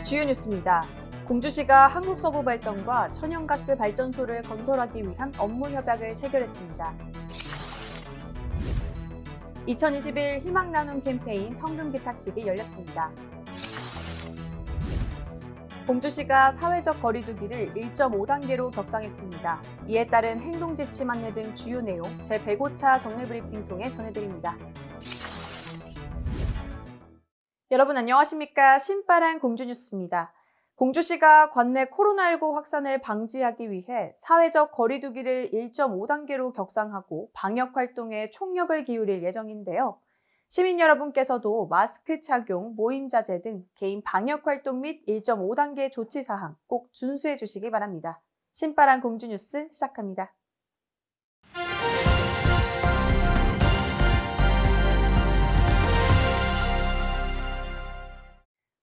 주요 뉴스입니다. 공주시가 한국서부발전과 천연가스 발전소를 건설하기 위한 업무 협약을 체결했습니다. 2021 희망나눔 캠페인 성금기탁식이 열렸습니다. 공주시가 사회적 거리두기를 1.5단계로 격상했습니다. 이에 따른 행동지침 안내 등 주요 내용 제105차 정례브리핑 통해 전해드립니다. 여러분 안녕하십니까? 신바람 공주뉴스입니다. 공주시가 관내 코로나19 확산을 방지하기 위해 사회적 거리두기를 1.5단계로 격상하고 방역활동에 총력을 기울일 예정인데요. 시민 여러분께서도 마스크 착용, 모임 자제 등 개인 방역활동 및 1.5단계 조치사항 꼭 준수해 주시기 바랍니다. 신바람 공주뉴스 시작합니다.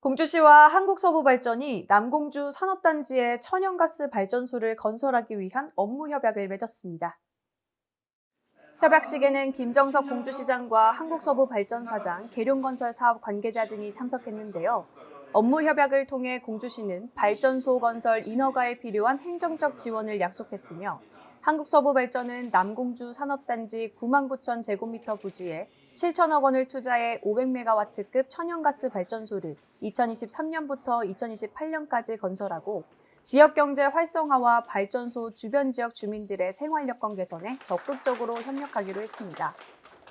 공주시와 한국서부발전이 남공주 산업단지에 천연가스 발전소를 건설하기 위한 업무 협약을 맺었습니다. 협약식에는 김정석 공주시장과 한국서부발전사장, 계룡건설 사업 관계자 등이 참석했는데요. 업무 협약을 통해 공주시는 발전소 건설 인허가에 필요한 행정적 지원을 약속했으며 한국서부발전은 남공주 산업단지 99,000제곱미터 부지에 7천억 원을 투자해 500메가와트급 천연가스 발전소를 2023년부터 2028년까지 건설하고 지역경제 활성화와 발전소 주변 지역 주민들의 생활 여건 개선에 적극적으로 협력하기로 했습니다.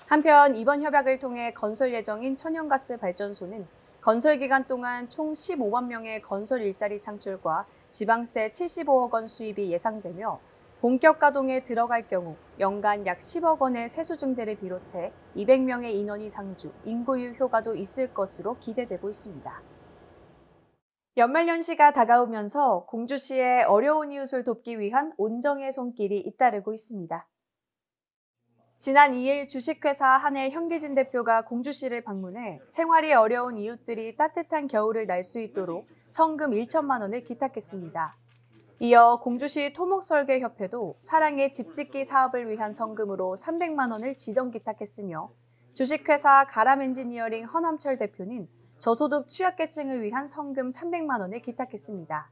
한편 이번 협약을 통해 건설 예정인 천연가스 발전소는 건설 기간 동안 총 15만 명의 건설 일자리 창출과 지방세 75억 원 수입이 예상되며 본격 가동에 들어갈 경우 연간 약 10억 원의 세수 증대를 비롯해 200명의 인원이 상주, 인구유입 효과도 있을 것으로 기대되고 있습니다. 연말연시가 다가오면서 공주시의 어려운 이웃을 돕기 위한 온정의 손길이 잇따르고 있습니다. 지난 2일 주식회사 한일 현기진 대표가 공주시를 방문해 생활이 어려운 이웃들이 따뜻한 겨울을 날 수 있도록 성금 1천만 원을 기탁했습니다. 이어 공주시 토목설계협회도 사랑의 집짓기 사업을 위한 성금으로 300만 원을 지정 기탁했으며 주식회사 가람엔지니어링 허남철 대표는 저소득 취약계층을 위한 성금 300만 원을 기탁했습니다.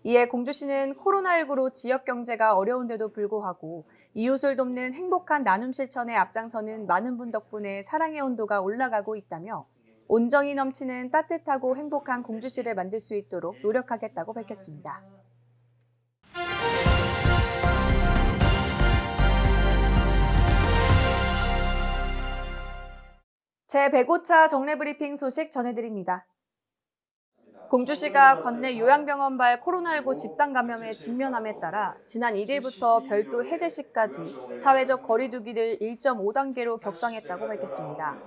이에 공주시는 코로나19로 지역 경제가 어려운데도 불구하고 이웃을 돕는 행복한 나눔 실천에 앞장서는 많은 분 덕분에 사랑의 온도가 올라가고 있다며 온정이 넘치는 따뜻하고 행복한 공주시를 만들 수 있도록 노력하겠다고 밝혔습니다. 제105차 정례브리핑 소식 전해드립니다. 공주시가 관내 요양병원발 코로나19 집단 감염에 직면함에 따라 지난 1일부터 별도 해제시까지 사회적 거리두기를 1.5단계로 격상했다고 밝혔습니다.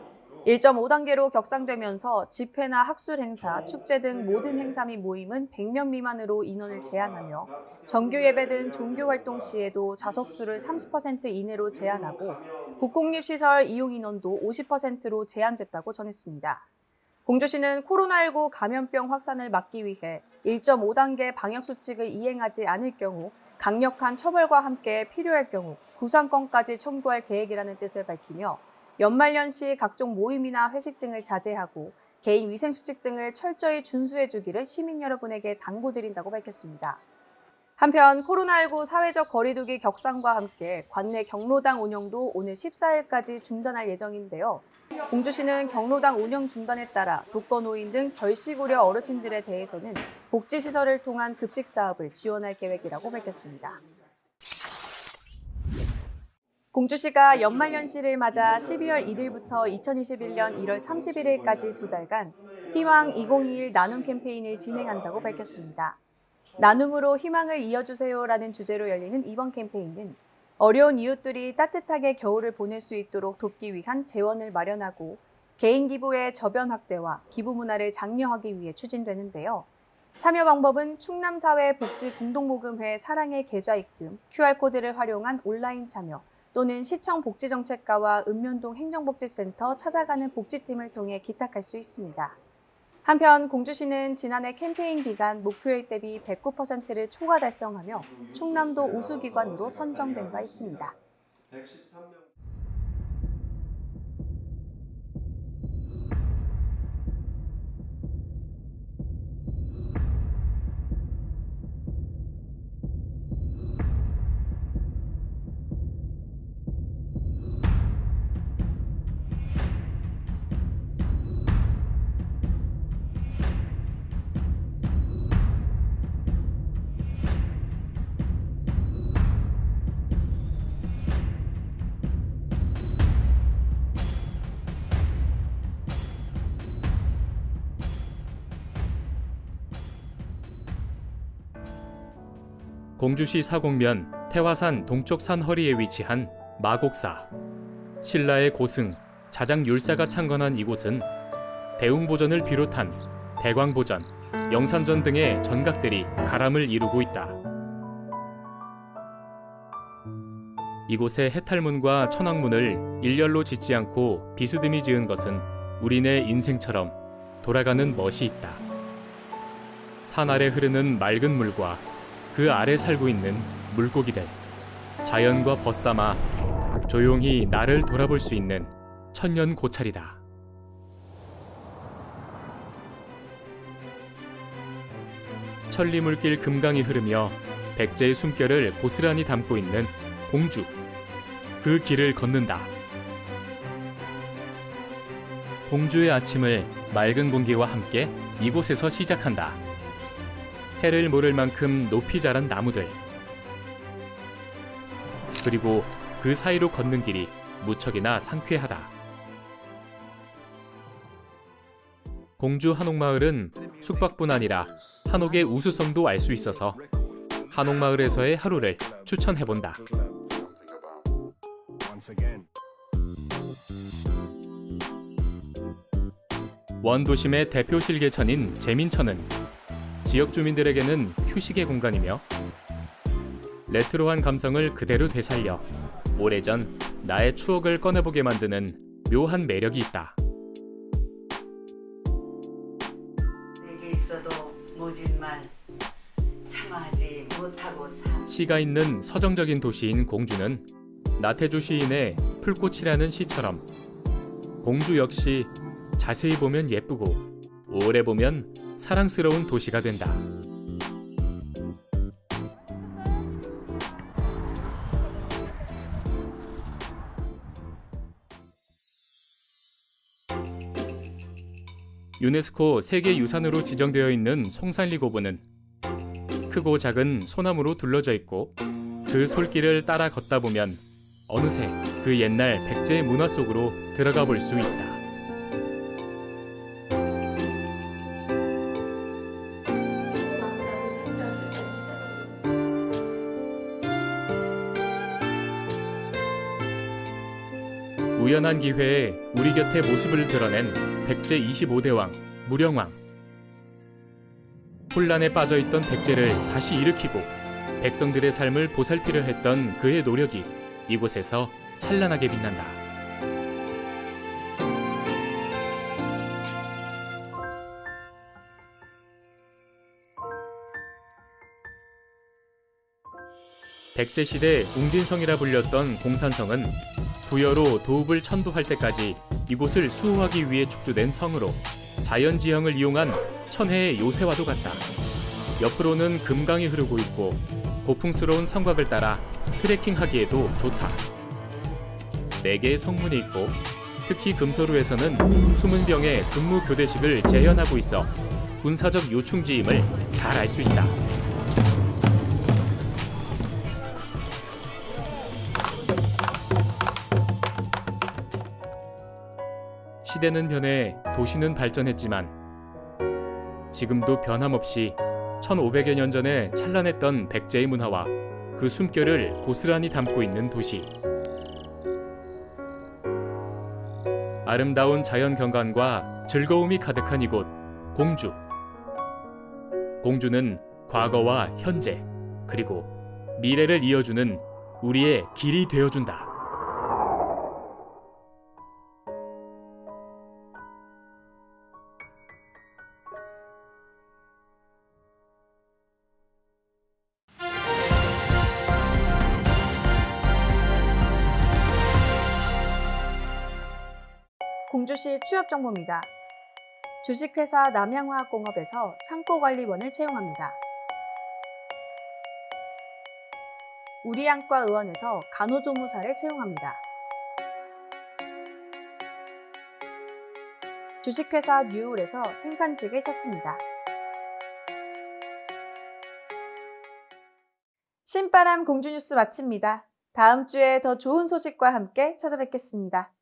1.5단계로 격상되면서 집회나 학술 행사, 축제 등 모든 행사 및 모임은 100명 미만으로 인원을 제한하며 정규 예배 등 종교 활동 시에도 좌석수를 30% 이내로 제한하고 국공립시설 이용 인원도 50%로 제한됐다고 전했습니다. 공주시는 코로나19 감염병 확산을 막기 위해 1.5단계 방역수칙을 이행하지 않을 경우 강력한 처벌과 함께 필요할 경우 구상권까지 청구할 계획이라는 뜻을 밝히며 연말연시 각종 모임이나 회식 등을 자제하고 개인 위생수칙 등을 철저히 준수해 주기를 시민 여러분에게 당부드린다고 밝혔습니다. 한편 코로나19 사회적 거리두기 격상과 함께 관내 경로당 운영도 오늘 14일까지 중단할 예정인데요. 공주시는 경로당 운영 중단에 따라 독거노인 등 결식우려 어르신들에 대해서는 복지시설을 통한 급식 사업을 지원할 계획이라고 밝혔습니다. 공주시가 연말연시를 맞아 12월 1일부터 2021년 1월 31일까지 두 달간 희망 2021 나눔 캠페인을 진행한다고 밝혔습니다. 나눔으로 희망을 이어주세요라는 주제로 열리는 이번 캠페인은 어려운 이웃들이 따뜻하게 겨울을 보낼 수 있도록 돕기 위한 재원을 마련하고 개인 기부의 저변 확대와 기부 문화를 장려하기 위해 추진되는데요. 참여 방법은 충남사회복지공동모금회 사랑의 계좌 입금, QR코드를 활용한 온라인 참여 또는 시청 복지정책과와 읍면동 행정복지센터 찾아가는 복지팀을 통해 기탁할 수 있습니다. 한편 공주시는 지난해 캠페인 기간 목표일 대비 109%를 초과 달성하며 충남도 우수기관으로 선정된 바 있습니다. 공주시 사곡면 태화산 동쪽 산허리에 위치한 마곡사. 신라의 고승, 자장 율사가 창건한 이곳은 대웅보전을 비롯한 대광보전, 영산전 등의 전각들이 가람을 이루고 있다. 이곳의 해탈문과 천왕문을 일렬로 짓지 않고 비스듬히 지은 것은 우리네 인생처럼 돌아가는 멋이 있다. 산 아래 흐르는 맑은 물과 그 아래 살고 있는 물고기들, 자연과 벗삼아 조용히 나를 돌아볼 수 있는 천년 고찰이다. 천리물길 금강이 흐르며 백제의 숨결을 고스란히 담고 있는 공주. 그 길을 걷는다. 공주의 아침을 맑은 공기와 함께 이곳에서 시작한다. 해를 모를 만큼 높이 자란 나무들, 그리고 그 사이로 걷는 길이 무척이나 상쾌하다. 공주 한옥마을은 숙박뿐 아니라 한옥의 우수성도 알 수 있어서 한옥마을에서의 하루를 추천해본다. 원도심의 대표 실개천인 제민천은 지역 주민들에게는 휴식의 공간이며 레트로한 감성을 그대로 되살려 오래전 나의 추억을 꺼내보게 만드는 묘한 매력이 있다. 내게 있어도 모진 말 참아하지 못하고 사. 시가 있는 서정적인 도시인 공주는 나태주 시인의 풀꽃이라는 시처럼 공주 역시 자세히 보면 예쁘고 오래 보면 사랑스러운 도시가 된다. 유네스코 세계유산으로 지정되어 있는 송산리 고분은 크고 작은 소나무로 둘러져 있고 그 솔길을 따라 걷다 보면 어느새 그 옛날 백제의 문화 속으로 들어가 볼 수 있다. 우연한 기회에 우리 곁에 모습을 드러낸 백제 25대왕 무령왕. 혼란에 빠져있던 백제를 다시 일으키고 백성들의 삶을 보살피려 했던 그의 노력이 이곳에서 찬란하게 빛난다. 백제시대 웅진성이라 불렸던 공산성은 부여로 도읍을 천도할 때까지 이곳을 수호하기 위해 축조된 성으로 자연지형을 이용한 천혜의 요새와도 같다. 옆으로는 금강이 흐르고 있고 고풍스러운 성곽을 따라 트레킹하기에도 좋다. 4개의 성문이 있고 특히 금서루에서는 숨은 병의 근무 교대식을 재현하고 있어 군사적 요충지임을 잘 알 수 있다. 시대는 변해 도시는 발전했지만 지금도 변함없이 1500여 년 전에 찬란했던 백제의 문화와 그 숨결을 고스란히 담고 있는 도시. 아름다운 자연 경관과 즐거움이 가득한 이곳 공주. 공주는 과거와 현재 그리고 미래를 이어주는 우리의 길이 되어준다. 공주시 취업정보입니다. 주식회사 남양화학공업에서 창고관리원을 채용합니다. 우리안과 의원에서 간호조무사를 채용합니다. 주식회사 뉴울에서 생산직을 찾습니다. 신바람 공주뉴스 마칩니다. 다음 주에 더 좋은 소식과 함께 찾아뵙겠습니다.